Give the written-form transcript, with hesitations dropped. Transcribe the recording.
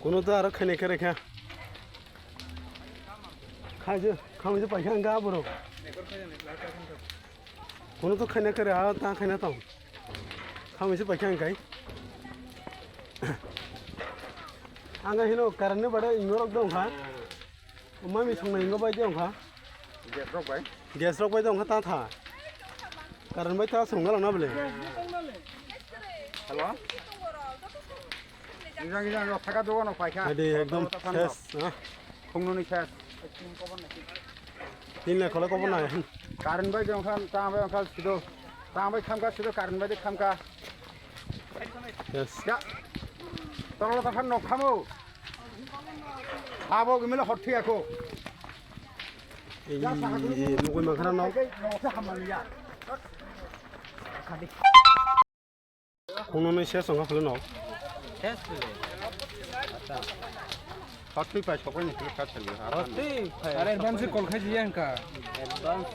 কোনো তো আর খাইনাইখা রেখা খাইছে খামিছে পাইখা গা বড় কোনো তো খাইনাইখা রে আর তা খাইনা তাও খামিছে পাইখা গাই आंगा हिनो कारेन्टनि बादै इंगरक दंखा मामि संनाय इंग बायदि दंखा गेस रक बायदि दंखा ता था कारेन्ट बाय था संगा लांना बोले हेलो इंजा इंजा रक थाका दगन पाइखा दे एकदम सेस खुंनुनि सेस दिन ले खले कबन नाय कारेन्ट बाय दंखा ता बाय अंखाल सिदो ता बाय खामका सिदो कारेन्ट बाय खामका यस या तरल तफान नखामो आबो गमिले हथि आखो এই মুগৈ মাখানা নাও কোননে শেষ সংগা ফলে নাও শেষ ফলে হথি পাই সবাই নিতে কাছে হথি আরে অ্যাডভান্স কল খাই দিয়াঙ্কা অ্যাডভান্স